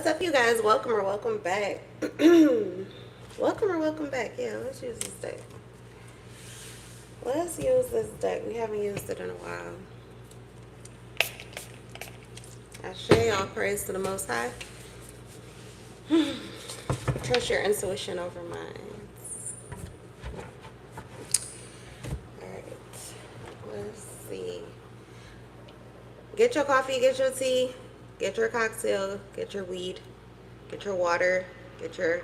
What's up, you guys? Welcome or welcome back. Welcome or welcome back. Yeah, let's use this deck. Let's use this deck. We haven't used it in a while. Ashe, all praise to the Most High. Trust your intuition over mine. Alright, let's see. Get your coffee, get your tea, get your cocktail, get your weed, get your water, get your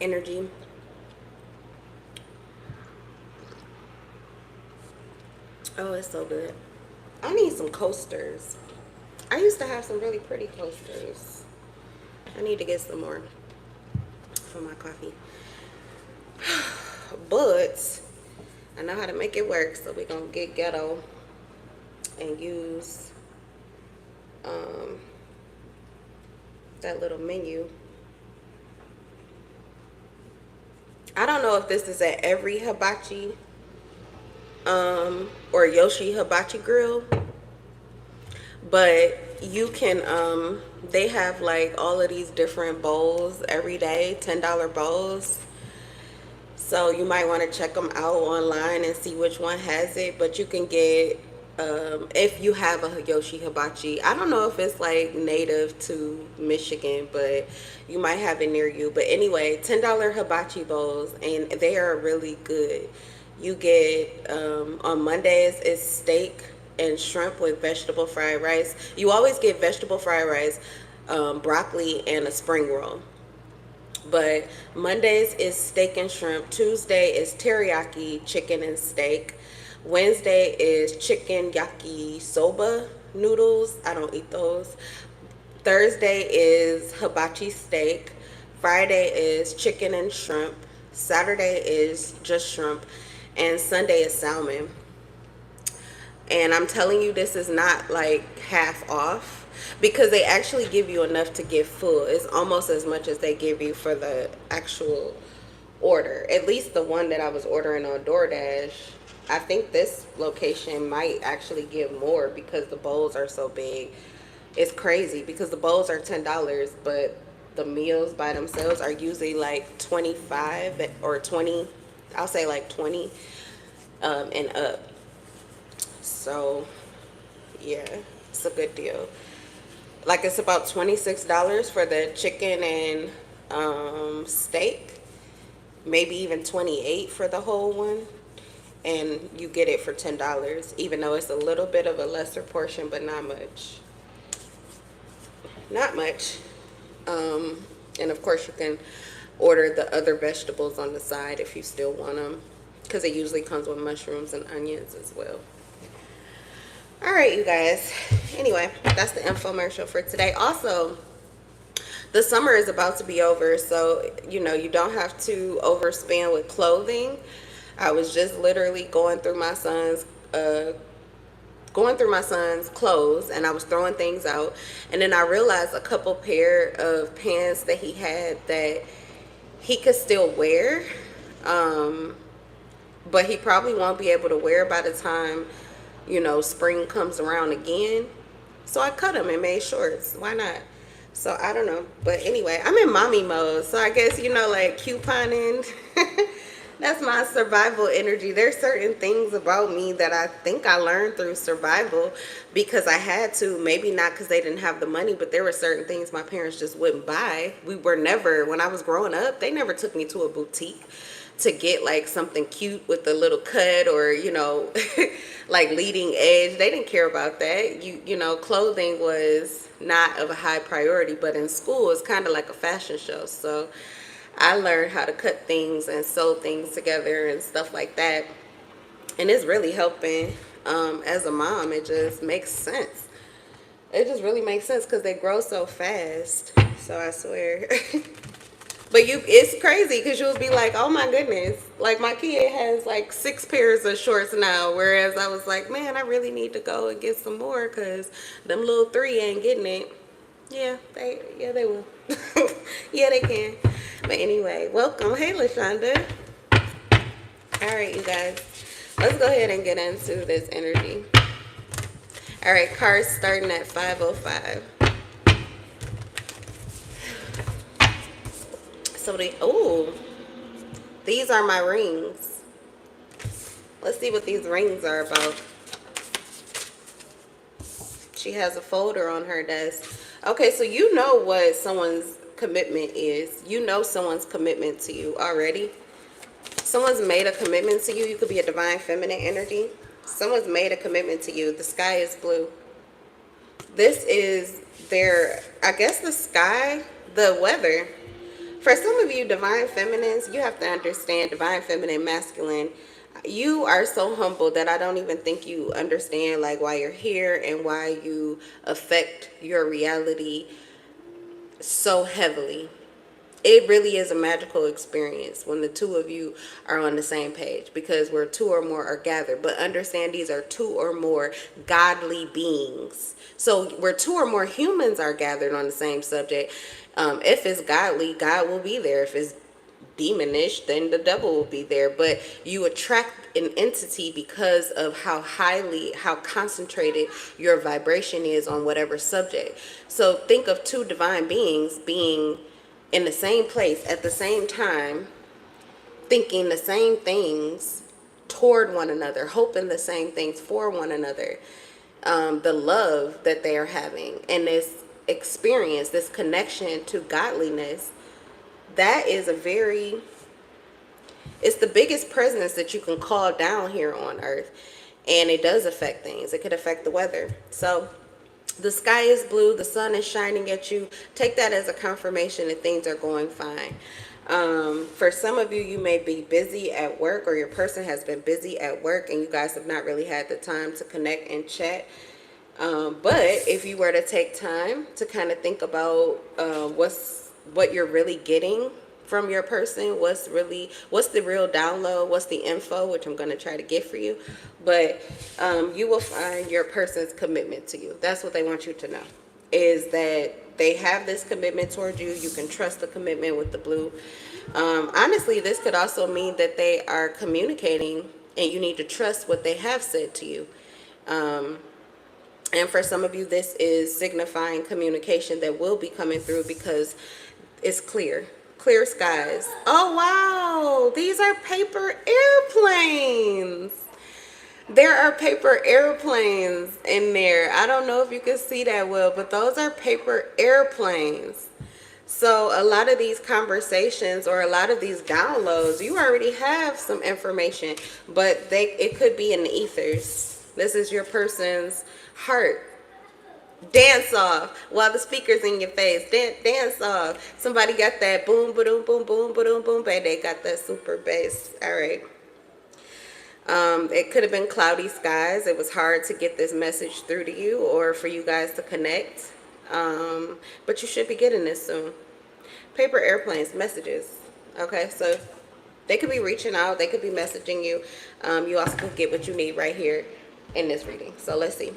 energy. Oh, it's so good. I need some coasters. I used to have some really pretty coasters. I need to get some more for my coffee. But I know how to make it work, so we're gonna get ghetto and use that little menu. I don't know if this is at every hibachi or Yoshi hibachi grill, but you can they have like all of these different bowls every day, $10 bowls. So you might want to check them out online and see which one has it. But you can get, if you have a Yoshi hibachi, I don't know if it's like native to Michigan, but you might have it near you. But anyway, $10 hibachi bowls, and they are really good. You get, on Mondays, it's steak and shrimp with vegetable fried rice. You always get vegetable fried rice, broccoli, and a spring roll. But Mondays is steak and shrimp. Tuesday is teriyaki chicken and steak. Wednesday is chicken yakisoba noodles. I don't eat those. Thursday is hibachi steak. Friday is chicken and shrimp. Saturday is just shrimp. And Sunday is salmon. And I'm telling you, this is not like half off, because they actually give you enough to get full. It's almost as much as they give you for the actual order. At least the one that I was ordering on DoorDash. I think this location might actually give more because the bowls are so big. It's crazy because the bowls are $10, but the meals by themselves are usually like 25 or 20. I'll say like 20 and up. So yeah, it's a good deal. Like, it's about $26 for the chicken and steak, maybe even 28 for the whole one, and you get it for $10, even though it's a little bit of a lesser portion, but not much. Not much. And of course you can order the other vegetables on the side if you still want them, because it usually comes with mushrooms and onions as well. All right, you guys. Anyway, that's the infomercial for today. Also, the summer is about to be over, so you know you don't have to overspend with clothing. I was just literally going through my son's clothes, and I was throwing things out, and then I realized a couple pair of pants that he had that he could still wear, but he probably won't be able to wear by the time, you know, spring comes around again. So I cut them and made shorts. Why not? So I don't know. But anyway, I'm in mommy mode. So I guess, you know, like couponing. That's my survival energy. There's certain things about me that I think I learned through survival because I had to. Maybe not because they didn't have the money, but there were certain things my parents just wouldn't buy. We were never, when I was growing up, they never took me to a boutique to get like something cute with a little cut or, you know, like leading edge. They didn't care about that. You know, clothing was not of a high priority, but in school it's kind of like a fashion show. So I learned how to cut things and sew things together and stuff like that. And it's really helping. As a mom, it just makes sense. It just really makes sense because they grow so fast. So I swear. But it's crazy because you'll be like, oh my goodness, like my kid has like 6 pairs of shorts now, whereas I was like, man, I really need to go and get some more because them little 3 ain't getting it. Yeah, they will. Yeah, they can. But anyway, welcome. Hey, LaShonda. All right, you guys, let's go ahead and get into this energy. All right, cards starting at 5:05. So these are my rings. Let's see what these rings are about. She has a folder on her desk. Okay, so you know what someone's commitment is. You know someone's commitment to you already. Someone's made a commitment to you. You could be a divine feminine energy. Someone's made a commitment to you. The sky is blue. This is their, I guess the sky, the weather. For some of you divine feminines, you have to understand divine feminine, masculine. You are so humble that I don't even think you understand like why you're here and why you affect your reality so heavily. It really is a magical experience when the two of you are on the same page, because where two or more are gathered. But understand, these are two or more godly beings. So where two or more humans are gathered on the same subject, if it's godly, God will be there. If it's demonish, then the devil will be there. But you attract an entity because of how concentrated your vibration is on whatever subject. So think of two divine beings being in the same place at the same time, thinking the same things toward one another, hoping the same things for one another. The love that they are having and this experience, this connection to godliness, that is it's the biggest presence that you can call down here on earth. And it does affect things. It could affect the weather. So the sky is blue, the sun is shining at you. Take that as a confirmation that things are going fine. For some of you, you may be busy at work, or your person has been busy at work and you guys have not really had the time to connect and chat. But if you were to take time to kind of think about what you're really getting from your person, what's the real download, what's the info, which I'm going to try to get for you. But you will find your person's commitment to you. That's what they want you to know, is that they have this commitment toward you. You can trust the commitment with the blue. Honestly, this could also mean that they are communicating and you need to trust what they have said to you. And for some of you, this is signifying communication that will be coming through because it's clear skies. Oh, wow. These are paper airplanes. There are paper airplanes in there. I don't know if you can see that well, but those are paper airplanes. So a lot of these conversations or a lot of these downloads, you already have some information, but it could be in the ethers. This is your person's heart. Dance off while the speaker's in your face. Dance off. Somebody got that boom, boom, boom, boom, boom, boom, baby. They got that super bass. All right. It could have been cloudy skies. It was hard to get this message through to you or for you guys to connect. But you should be getting this soon. Paper airplanes, messages. Okay, so they could be reaching out. They could be messaging you. You also can get what you need right here in this reading. So let's see.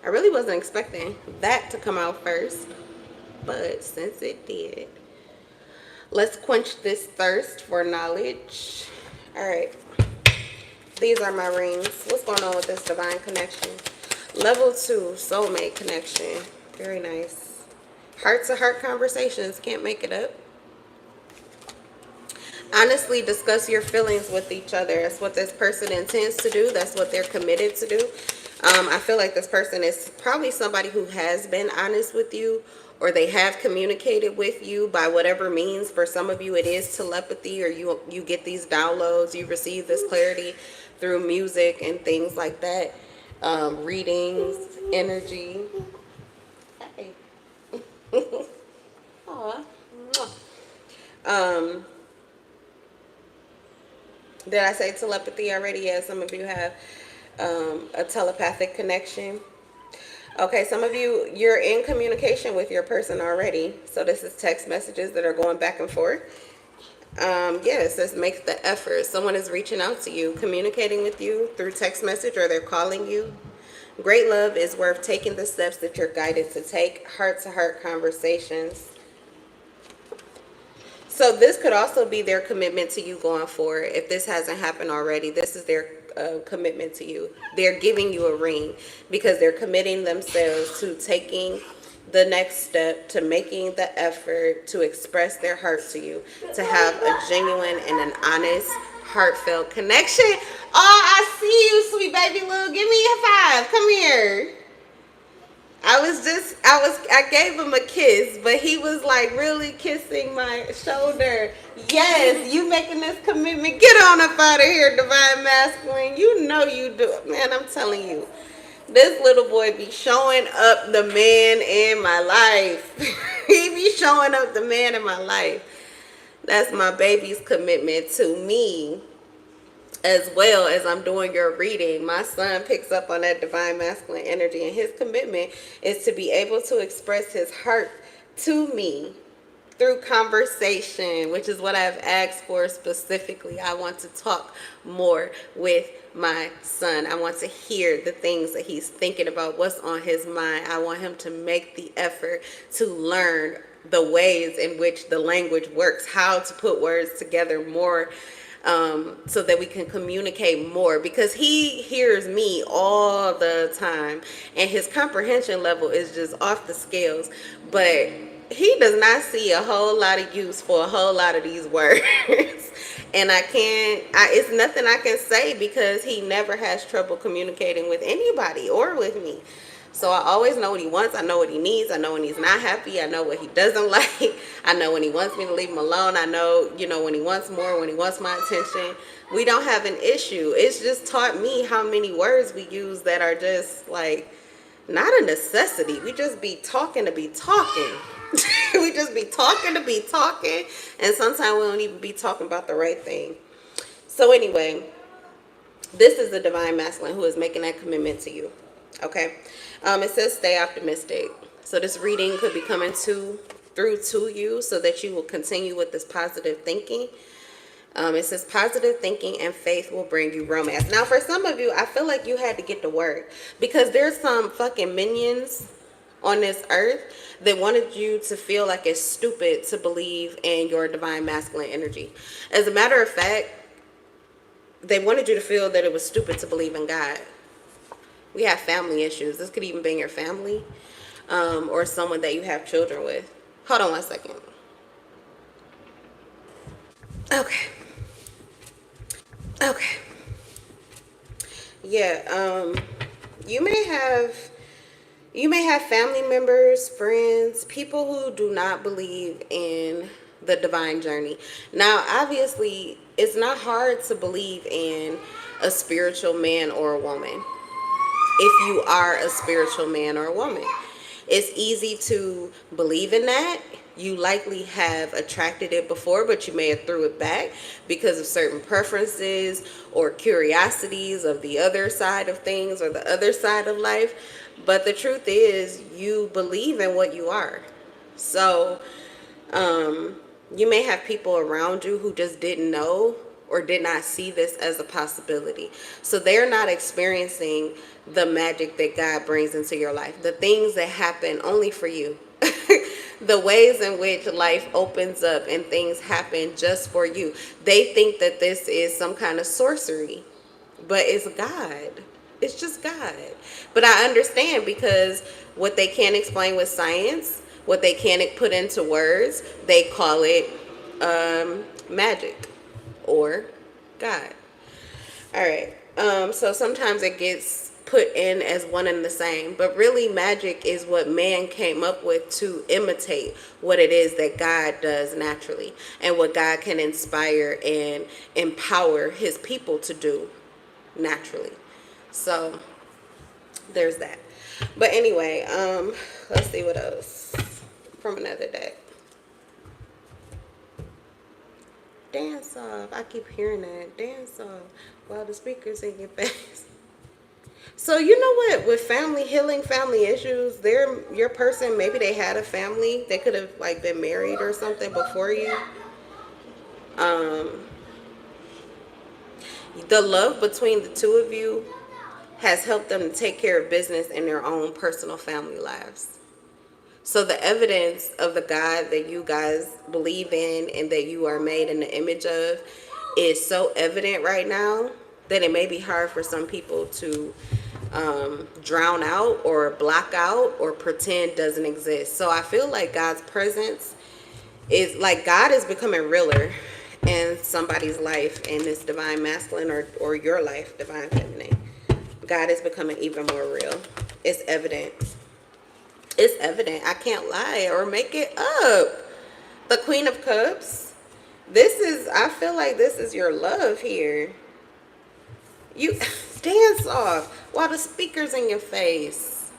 I really wasn't expecting that to come out first, but since it did, let's quench this thirst for knowledge. All right, these are my rings. What's going on with this divine connection? Level 2, soulmate connection. Very nice. Heart-to-heart conversations. Can't make it up. Honestly, discuss your feelings with each other. That's what this person intends to do. That's what they're committed to do. I feel like this person is probably somebody who has been honest with you, or they have communicated with you by whatever means. For some of you, it is telepathy, or you get these downloads. You receive this clarity through music and things like that. Readings, energy. Hey. Aw. Did I say telepathy already? Yeah, some of you have a telepathic connection. Okay, some of you, you're in communication with your person already. So this is text messages that are going back and forth. Yeah, it says make the effort. Someone is reaching out to you, communicating with you through text message, or they're calling you. Great love is worth taking the steps that you're guided to take. Heart-to-heart conversations. So this could also be their commitment to you going forward. If this hasn't happened already, this is their commitment to you. They're giving you a ring because they're committing themselves to taking the next step to making the effort to express their heart to you, to have a genuine and an honest, heartfelt connection. Oh, I see you, sweet baby Lou. Give me a 5. Come here. I gave him a kiss, but he was like really kissing my shoulder. Yes, you making this commitment. Get on up out of here, divine masculine. You know you do it, man. I'm telling you. This little boy be showing up the man in my life. He be showing up the man in my life. That's my baby's commitment to me. As well as I'm doing your reading, my son picks up on that divine masculine energy, and his commitment is to be able to express his heart to me through conversation, which is what I've asked for specifically. I want to talk more with my son. I want to hear the things that he's thinking about, what's on his mind. I want him to make the effort to learn the ways in which the language works, how to put words together more, so that we can communicate more, because he hears me all the time and his comprehension level is just off the scales, but he does not see a whole lot of use for a whole lot of these words. And it's nothing I can say, because he never has trouble communicating with anybody or with me. So I always know what he wants. I know what he needs. I know when he's not happy. I know what he doesn't like. I know when he wants me to leave him alone. I know, when he wants more, when he wants my attention. We don't have an issue. It's just taught me how many words we use that are just like not a necessity. We just be talking to be talking. We just be talking to be talking. And sometimes we don't even be talking about the right thing. So anyway, this is the divine masculine who is making that commitment to you. Okay. It says stay optimistic. So this reading could be coming through to you so that you will continue with this positive thinking. It says positive thinking and faith will bring you romance. Now, for some of you, I feel like you had to get to work, because there's some fucking minions on this earth that wanted you to feel like it's stupid to believe in your divine masculine energy. As a matter of fact, they wanted you to feel that it was stupid to believe in God. We have family issues. This could even be in your family, or someone that you have children with. Hold on 1 second. Okay. Yeah, you may have family members, friends, people who do not believe in the divine journey. Now, obviously, it's not hard to believe in a spiritual man or a woman. If you are a spiritual man or a woman, it's easy to believe in that. You likely have attracted it before, but you may have threw it back because of certain preferences or curiosities of the other side of things or the other side of life. But the truth is, you believe in what you are. So you may have people around you who just didn't know or did not see this as a possibility. So they're not experiencing the magic that God brings into your life, the things that happen only for you, the ways in which life opens up and things happen just for you. They think that this is some kind of sorcery, but it's God. It's just God. But I understand, because what they can't explain with science, what they can't put into words, they call it magic or God. All right. So sometimes it gets put in as one and the same, but really magic is what man came up with to imitate what it is that God does naturally and what God can inspire and empower his people to do naturally. So there's that. But anyway, let's see what else from another deck. Dance off. I keep hearing that. Dance off while the speaker's in your face. So you know what? With family healing, family issues, your person, maybe they had a family. They could have like been married or something before you. The love between the two of you has helped them to take care of business in their own personal family lives. So the evidence of the God that you guys believe in and that you are made in the image of is so evident right now that it may be hard for some people to drown out or block out or pretend doesn't exist. So I feel like God's presence is like God is becoming realer in somebody's life in this divine masculine or your life, divine feminine. God is becoming even more real. It's evident. It's evident. I can't lie or make it up. The Queen of Cups. I feel like this is your love here. You dance off while the speaker's in your face.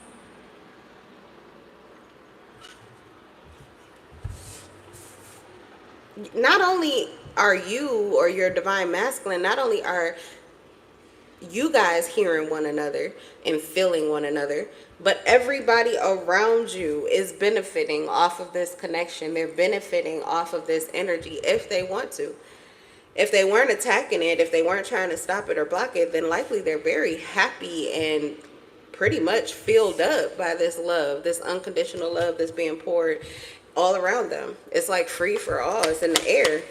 Not only are you or your divine masculine, not only are you guys hearing one another and feeling one another, but everybody around you is benefiting off of this connection. They're benefiting off of this energy if they want to. If they weren't attacking it, if they weren't trying to stop it or block it, then likely they're very happy and pretty much filled up by this love, this unconditional love that's being poured all around them. It's like free for all. It's in the air.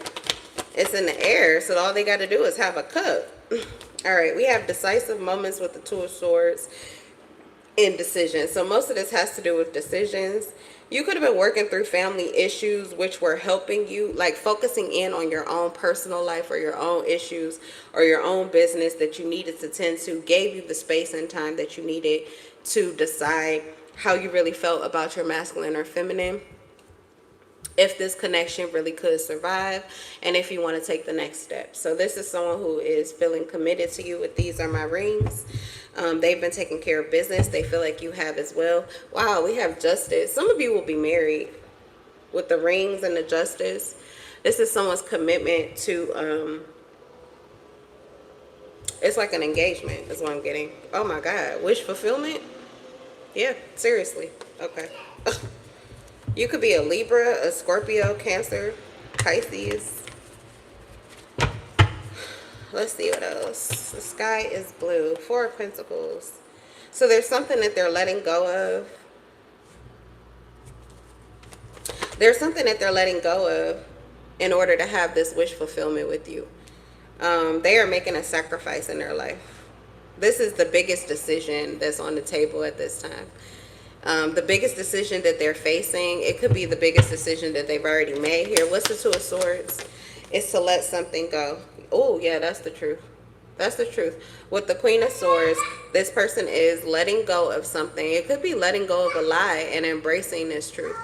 It's in the air. So all they got to do is have a cup. All right, we have decisive moments with the Two of Swords and decisions. So most of this has to do with decisions. You could have been working through family issues which were helping you, like focusing in on your own personal life or your own issues or your own business that you needed to tend to, gave you the space and time that you needed to decide how you really felt about your masculine or feminine, if this connection really could survive, and if you want to take the next step. So this is someone who is feeling committed to you with these are my rings. They've been taking care of business. They feel like you have as well. Wow, we have justice. Some of you will be married with the rings and the justice. This is someone's commitment to, it's like an engagement is what I'm getting. Oh my God, wish fulfillment? Yeah, seriously. Okay. You could be a Libra, a Scorpio, Cancer, Pisces. Let's see what else. The sky is blue. Four of Pentacles. So there's something that they're letting go of. There's something that they're letting go of in order to have this wish fulfillment with you. They are making a sacrifice in their life. This is the biggest decision that's on the table at this time. The biggest decision that they're facing, it could be the biggest decision that they've already made here. What's the Two of Swords? It's to let something go. Oh, yeah, that's the truth. That's the truth. With the Queen of Swords, this person is letting go of something. It could be letting go of a lie and embracing this truth.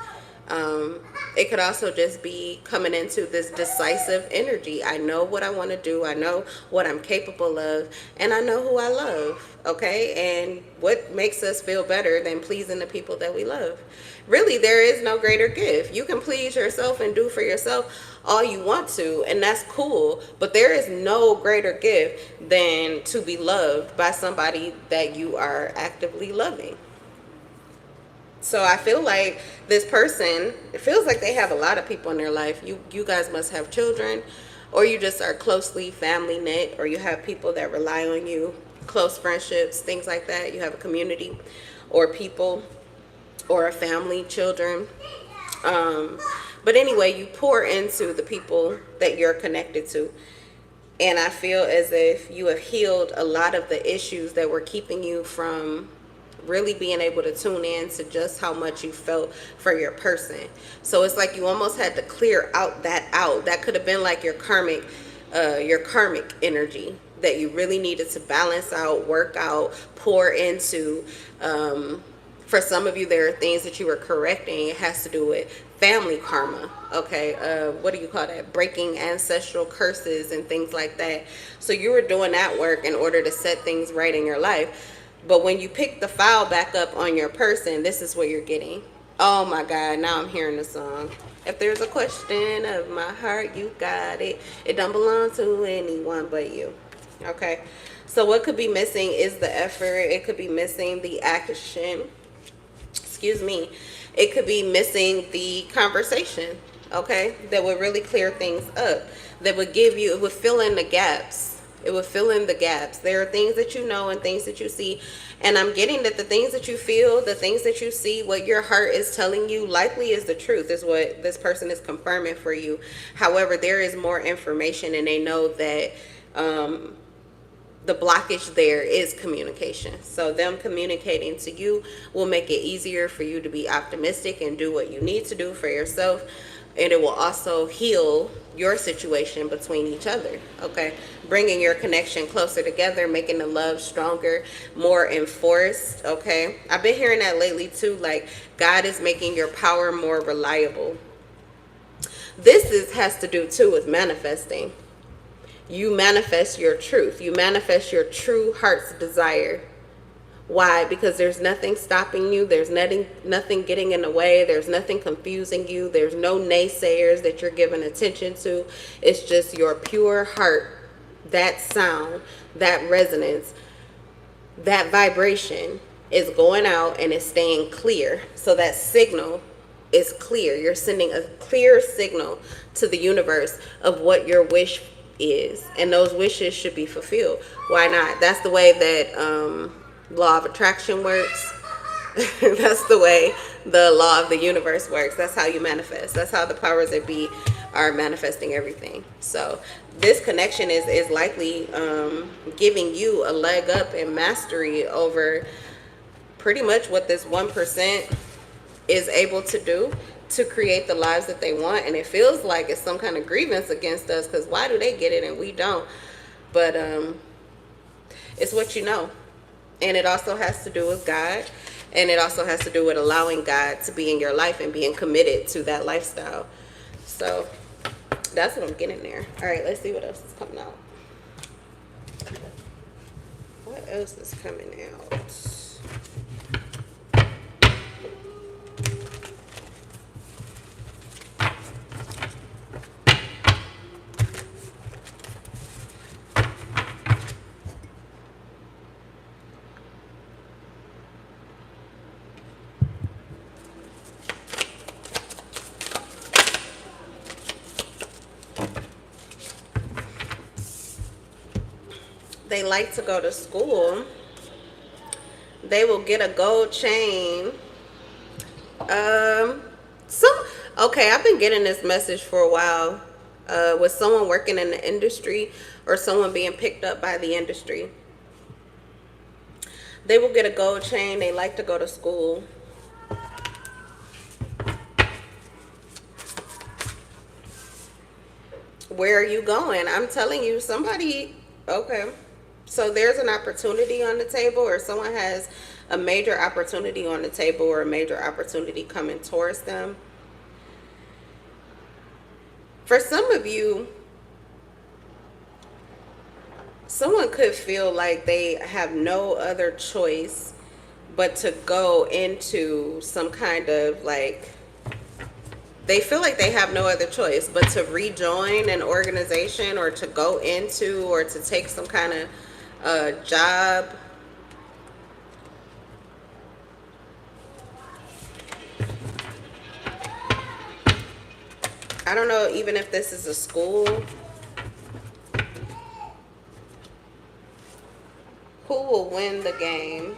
It could also just be coming into this decisive energy. I know what I want to do. I know what I'm capable of. And I know who I love. Okay? And what makes us feel better than pleasing the people that we love? Really, there is no greater gift. You can please yourself and do for yourself all you want to, and that's cool. But there is no greater gift than to be loved by somebody that you are actively loving. So I feel like this person, it feels like they have a lot of people in their life. You guys must have children, or you just are closely family knit, or you have people that rely on you, close friendships, things like that. You have a community or people or a family, children. But anyway, you pour into the people that you're connected to. And I feel as if you have healed a lot of the issues that were keeping you from really being able to tune in to just how much you felt for your person. So it's like you almost had to clear out. That could have been like your karmic energy that you really needed to balance out, work out, pour into. For some of you, there are things that you were correcting. It has to do with family karma. Okay. What do you call that? Breaking ancestral curses and things like that. So you were doing that work in order to set things right in your life. But when you pick the file back up on your person, this is what you're getting. Oh my God, now I'm hearing the song. If there's a question of my heart, you got it. It don't belong to anyone but you. Okay. So what could be missing is the effort. It could be missing the action. Excuse me. It could be missing the conversation. Okay. That would really clear things up. That would give you, it would fill in the gaps. It would fill in the gaps. There are things that you know and things that you see. And I'm getting that the things that you feel, the things that you see, what your heart is telling you likely is the truth, is what this person is confirming for you. However, there is more information, and they know that the blockage there is communication. So them communicating to you will make it easier for you to be optimistic and do what you need to do for yourself. And it will also heal your situation between each other, okay? Bringing your connection closer together, making the love stronger, more enforced, okay? I've been hearing that lately too, like God is making your power more reliable. This has to do too with manifesting. You manifest your truth. You manifest your true heart's desire. Why? Because there's nothing stopping you. There's nothing getting in the way. There's nothing confusing you. There's no naysayers that you're giving attention to. It's just your pure heart, that sound, that resonance, that vibration is going out and it's staying clear. So that signal is clear. You're sending a clear signal to the universe of what your wish is. And those wishes should be fulfilled. Why not? That's the way that law of attraction works. That's the way the law of the universe works. That's how you manifest. That's how the powers that be are manifesting everything. So this connection is likely giving you a leg up and mastery over pretty much what this 1% is able to do to create the lives that they want. And it feels like it's some kind of grievance against us, because why do they get it and we don't? But it's what you know. And it also has to do with God. And it also has to do with allowing God to be in your life and being committed to that lifestyle. So that's what I'm getting there. All right, let's see what else is coming out. What else is coming out? They like to go to school. They will get a gold chain. Okay, I've been getting this message for a while with someone working in the industry or someone being picked up by the industry. They will get a gold chain. They like to go to school. Where are you going? I'm telling you, somebody, okay. So there's an opportunity on the table, or someone has a major opportunity on the table, or a major opportunity coming towards them. For some of you, someone could feel like they have no other choice but to go into some kind of like, they feel like they have no other choice but to rejoin an organization, or to go into, or to take some kind of job. I don't know even if this is a school. Who will win the game?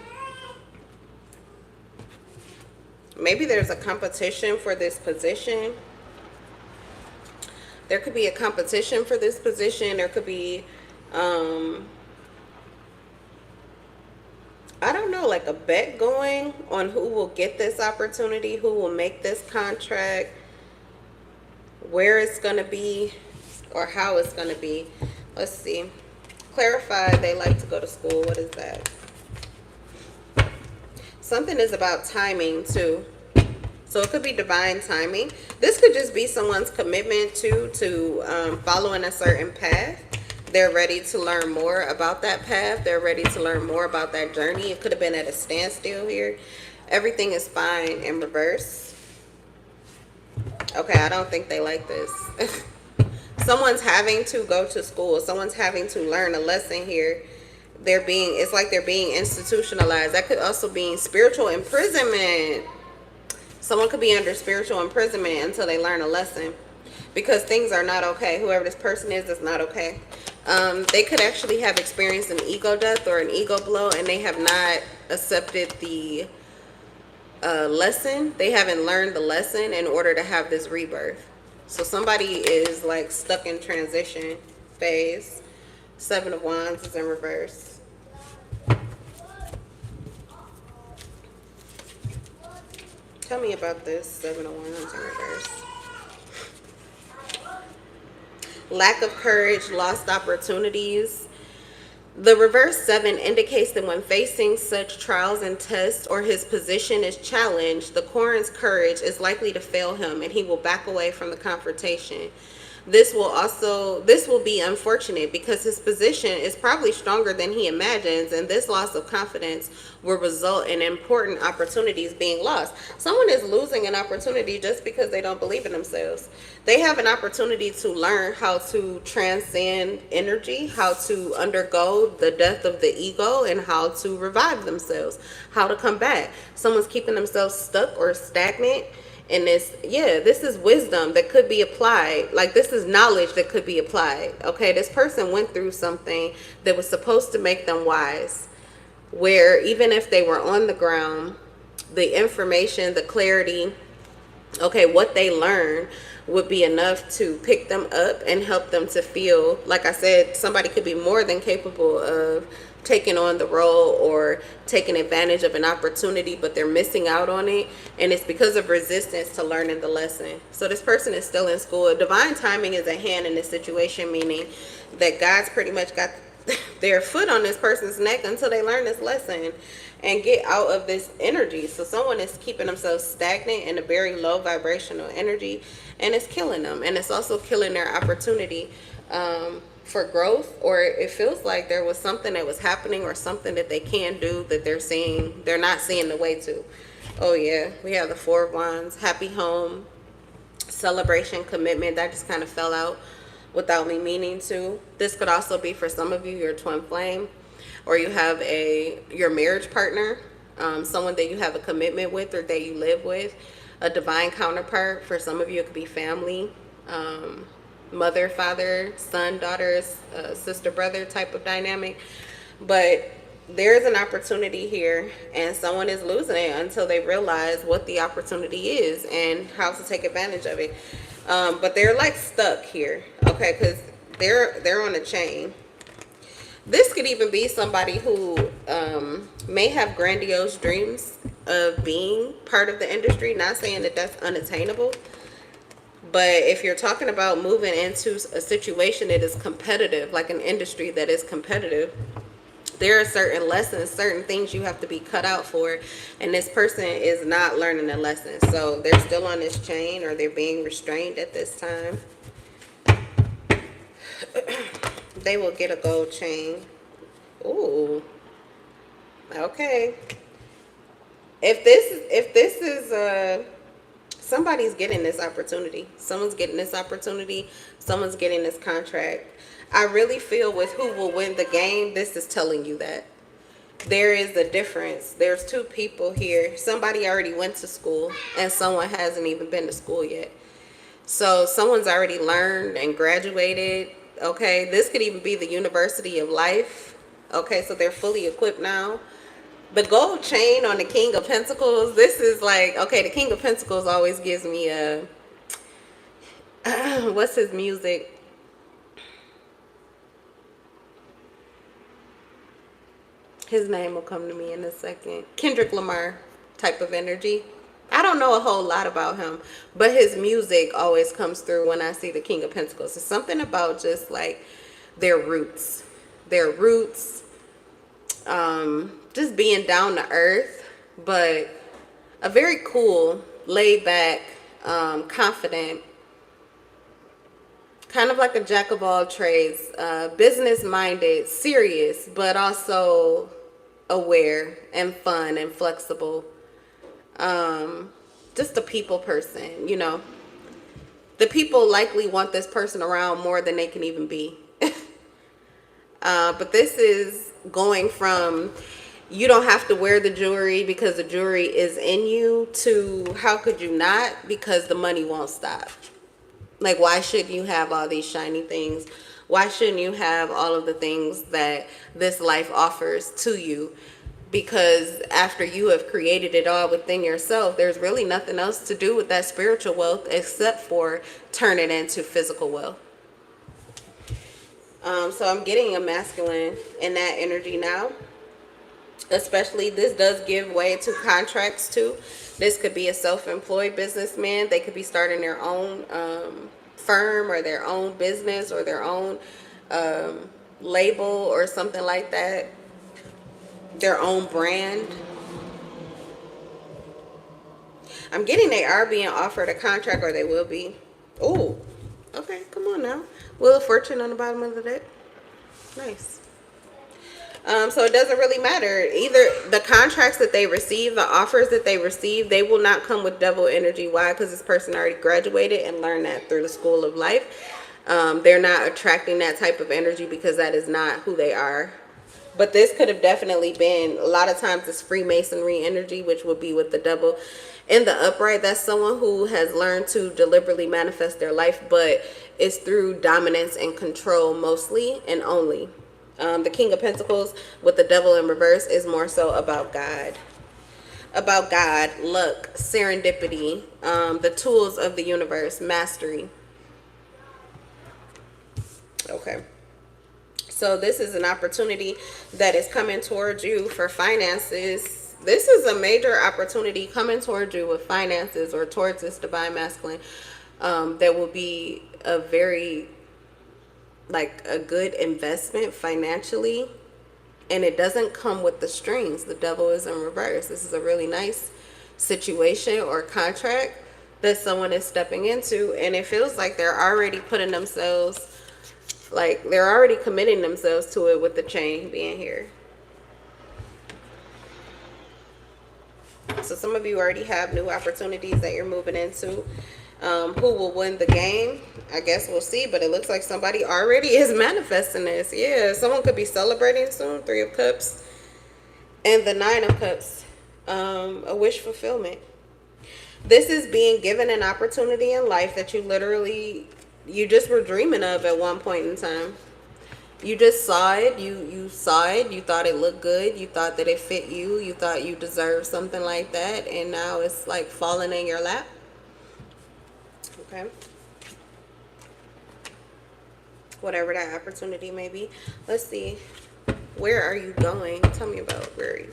Maybe there's a competition for this position. There could be a competition for this position. There could be, I don't know, like a bet going on who will get this opportunity, who will make this contract, where it's going to be, or how it's going to be. Let's see. Clarify, they like to go to school. What is that? Something is about timing too. So it could be divine timing. This could just be someone's commitment to following a certain path. They're ready to learn more about that path. They're ready to learn more about that journey. It could have been at a standstill here. Everything is fine in reverse. Okay, I don't think they like this. Someone's having to go to school. Someone's having to learn a lesson here. It's like they're being institutionalized. That could also be spiritual imprisonment. Someone could be under spiritual imprisonment until they learn a lesson, because things are not okay. Whoever this person is not okay. They could actually have experienced an ego death or an ego blow, and they have not accepted the lesson. They haven't learned the lesson in order to have this rebirth. So somebody is like stuck in transition phase. Seven of Wands is in reverse. Tell me about this Seven of Wands in reverse. Lack of courage, lost opportunities. The reverse 7 indicates that when facing such trials and tests or his position is challenged, the Corn's courage is likely to fail him and he will back away from the confrontation. This will be unfortunate because his position is probably stronger than he imagines, and this loss of confidence will result in important opportunities being lost. Someone is losing an opportunity just because they don't believe in themselves. They have an opportunity to learn how to transcend energy, how to undergo the death of the ego, and how to revive themselves, how to come back. Someone's keeping themselves stuck or stagnant. And this is wisdom that could be applied. Like, this is knowledge that could be applied. Okay, this person went through something that was supposed to make them wise, where even if they were on the ground, the information, the clarity, okay, what they learned would be enough to pick them up and help them to feel, like I said, somebody could be more than capable of taking on the role or taking advantage of an opportunity, but they're missing out on it, and it's because of resistance to learning the lesson. So this person is still in school. Divine timing is at hand in this situation, meaning that God's pretty much got their foot on this person's neck until they learn this lesson and get out of this energy. So someone is keeping themselves stagnant in a very low vibrational energy, and it's killing them, and it's also killing their opportunity for growth. Or it feels like there was something that was happening or something that they can do that they're not seeing the way to. Oh yeah, we have the Four of Wands, happy home, celebration, commitment. That just kind of fell out without me meaning to. This could also be for some of you, your twin flame, or you have your marriage partner, someone that you have a commitment with or that you live with, a divine counterpart. For some of you, it could be family, mother, father, son, daughter, sister, brother type of dynamic. But there's an opportunity here, and someone is losing it until they realize what the opportunity is and how to take advantage of it. But they're like stuck here, okay, because they're on a chain. This could even be somebody who may have grandiose dreams of being part of the industry. Not saying that that's unattainable, but if you're talking about moving into a situation that is competitive, like an industry that is competitive, there are certain lessons, certain things you have to be cut out for, and this person is not learning the lesson. So they're still on this chain, or they're being restrained at this time. They will get a gold chain. Ooh. Okay. If this is somebody's getting this opportunity. Someone's getting this opportunity. Someone's getting this contract. I really feel with who will win the game, this is telling you that there is a difference. There's two people here. Somebody already went to school, and someone hasn't even been to school yet. So someone's already learned and graduated. Okay, this could even be the University of Life. Okay, so they're fully equipped now. The gold chain on the King of Pentacles, this is like, okay, the King of Pentacles always gives me a, what's his music? His name will come to me in a second. Kendrick Lamar type of energy. I don't know a whole lot about him, but his music always comes through when I see the King of Pentacles. It's something about just like their roots. Their roots. Just being down to earth, but a very cool, laid back, confident, kind of like a jack of all trades, business minded, serious, but also aware and fun and flexible. Just a people person, you know. The people likely want this person around more than they can even be. But this is going from, you don't have to wear the jewelry because the jewelry is in you, to how could you not, because the money won't stop. Like, why shouldn't you have all these shiny things? Why shouldn't you have all of the things that this life offers to you? Because after you have created it all within yourself, there's really nothing else to do with that spiritual wealth except for turn it into physical wealth. So I'm getting a masculine in that energy now. Especially, this does give way to contracts too. This could be a self-employed businessman. They could be starting their own firm or their own business or their own label or something like that. Their own brand. I'm getting they are being offered a contract, or they will be. Oh, okay, come on now. Wheel of Fortune on the bottom of the deck. Nice. So it doesn't really matter. Either the contracts that they receive, the offers that they receive, they will not come with devil energy. Why? Because this person already graduated and learned that through the school of life. They're not attracting that type of energy because that is not who they are. But this could have definitely been, a lot of times it's Freemasonry energy, which would be with the devil in the upright. That's someone who has learned to deliberately manifest their life, but it's through dominance and control mostly and only. The King of Pentacles with the devil in reverse is more so about God. About God, luck, serendipity, the tools of the universe, mastery. Okay. So this is an opportunity that is coming towards you for finances. This is a major opportunity coming towards you with finances or towards this divine masculine. That will be a very, like, a good investment financially. And it doesn't come with the strings. The devil is in reverse. This is a really nice situation or contract that someone is stepping into. And it feels like they're already putting themselves, like they're already committing themselves to it with the chain being here. So some of you already have new opportunities that you're moving into. Who will win the game? I guess we'll see, but it looks like somebody already is manifesting this. Yeah, someone could be celebrating soon. 3 of Cups and the 9 of Cups. A wish fulfillment. This is being given an opportunity in life that you just were dreaming of at one point in time. You just saw it. You saw it. You thought it looked good. You thought that it fit you. You thought you deserved something like that. And now it's like falling in your lap. Okay. Whatever that opportunity may be. Let's see. Where are you going? Tell me about where are you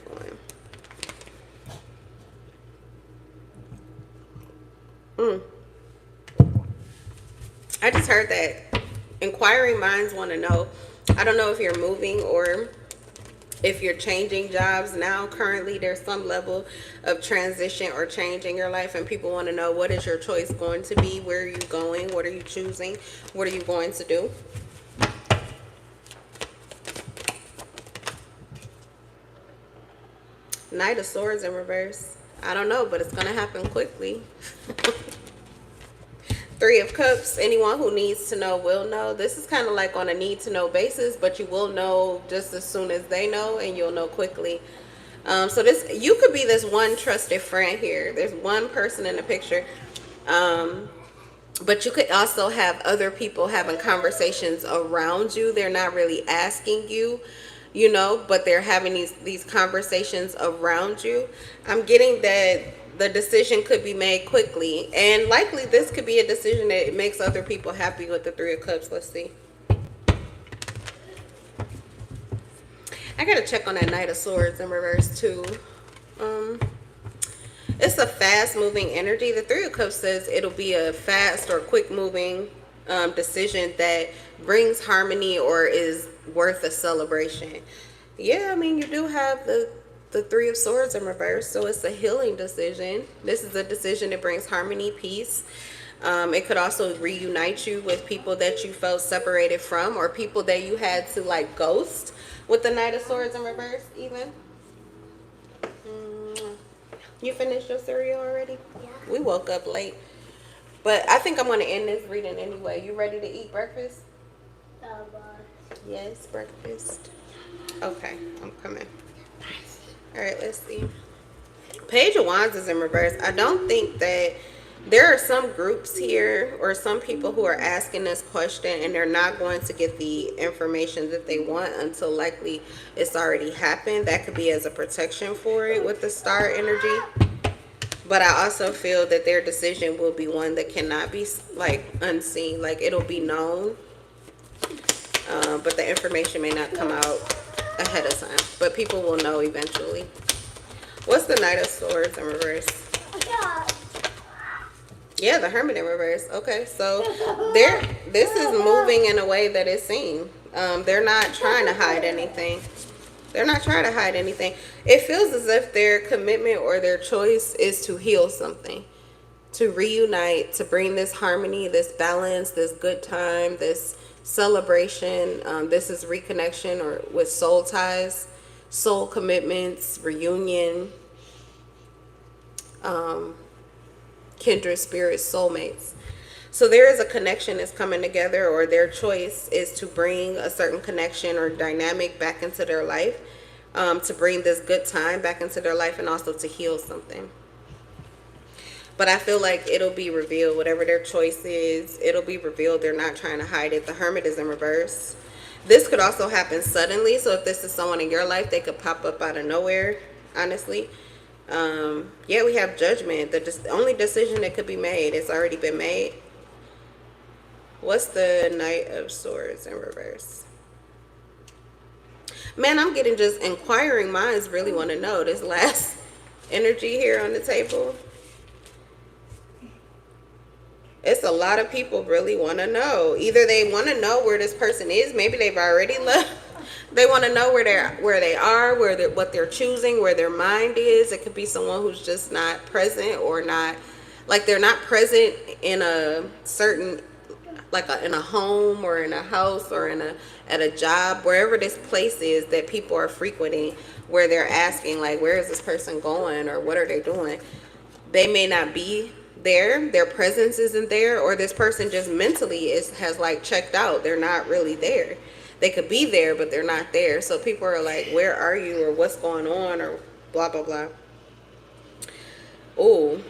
going. I just heard that inquiring minds want to know. I don't know if you're moving or if you're changing jobs now. Currently, there's some level of transition or change in your life, and people want to know, what is your choice going to be? Where are you going? What are you choosing? What are you going to do? Knight of Swords in reverse. I don't know, but it's going to happen quickly. 3 of Cups. Anyone who needs to know will know. This is kind of like on a need to know basis, but you will know just as soon as they know, and you'll know quickly. So you could be this one trusted friend here. There's one person in the picture. But you could also have other people having conversations around you. They're not really asking you, but they're having these conversations around you. I'm getting that the decision could be made quickly, and likely this could be a decision that makes other people happy with the 3 of Cups. Let's see. I gotta check on that Knight of Swords in reverse too. It's a fast moving energy. The 3 of Cups says it'll be a fast or quick moving decision that brings harmony or is worth a celebration. Yeah, I mean, you do have the 3 of Swords in reverse, so it's a healing decision. This is a decision that brings harmony, peace. It could also reunite you with people that you felt separated from, or people that you had to like ghost with the Knight of Swords in reverse even. You finished your cereal already? Yeah. We woke up late. But I think I'm going to end this reading anyway. You ready to eat breakfast? Yes, breakfast. Okay, I'm coming. All right, let's see. Page of Wands is in reverse. I don't think that there are some groups here or some people who are asking this question and they're not going to get the information that they want until likely it's already happened. That could be as a protection for it with the star energy. But I also feel that their decision will be one that cannot be like unseen. Like it'll be known. but the information may not come out ahead of time. But people will know eventually. What's the Knight of Swords in reverse? Yeah, the Hermit in reverse. Okay, so this is moving in a way that is seen. They're not trying to hide anything. They're not trying to hide anything. It feels as if their commitment or their choice is to heal something, to reunite, to bring this harmony, this balance, this good time, this celebration. This is reconnection or with soul ties, soul commitments, reunion, kindred spirits, soulmates. So there is a connection that's coming together, or their choice is to bring a certain connection or dynamic back into their life, to bring this good time back into their life, and also to heal something. But I feel like it'll be revealed. Whatever their choice is, it'll be revealed. They're not trying to hide it. The Hermit is in reverse. This could also happen suddenly. So if this is someone in your life, they could pop up out of nowhere, honestly. Yeah, we have Judgment. The only decision that could be made, it's already been made. What's the Knight of Swords in reverse? Man, I'm getting just inquiring minds really want to know this last energy here on the table. It's a lot of people really want to know. Either they want to know where this person is. Maybe they've already left. They want to know where they are, what they're choosing, where their mind is. It could be someone who's just not present, or not, like they're not present in a certain, like in a home or in a house or at a job, wherever this place is that people are frequenting, where they're asking like, where is this person going, or what are they doing? They may not be there. Their presence isn't there, or this person just mentally has like checked out. They're not really there. They could be there, but they're not there. So people are like, where are you, or what's going on, or blah, blah, blah. Oh,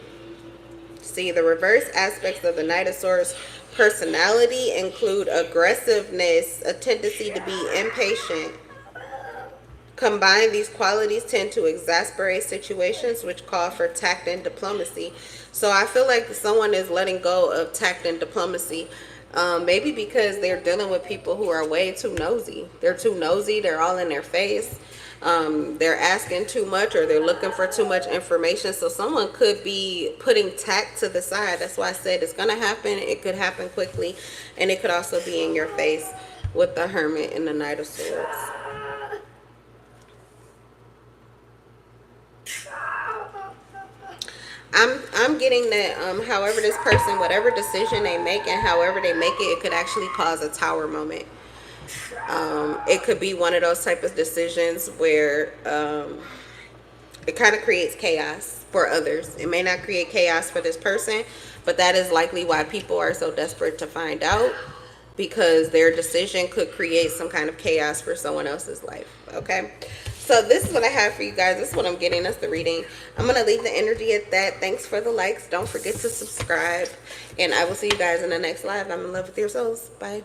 see, the reverse aspects of the Knight of Swords personality include aggressiveness, a tendency to be impatient. Combined, these qualities tend to exasperate situations, which call for tact and diplomacy. So I feel like someone is letting go of tact and diplomacy. Maybe because they're dealing with people who are way too nosy. They're too nosy. They're all in their face. They're asking too much, or they're looking for too much information. So someone could be putting tact to the side. That's why I said it's going to happen. It could happen quickly. And it could also be in your face with the Hermit and the Knight of Swords. I'm getting that however this person, whatever decision they make and however they make it, it could actually cause a tower moment. It could be one of those type of decisions where it kind of creates chaos for others. It may not create chaos for this person, but that is likely why people are so desperate to find out, because their decision could create some kind of chaos for someone else's life. Okay, so this is what I have for you guys. This is what I'm getting. That's the reading. I'm going to leave the energy at that. Thanks for the likes. Don't forget to subscribe, and I will see you guys in the next live. I'm in love with your souls. Bye.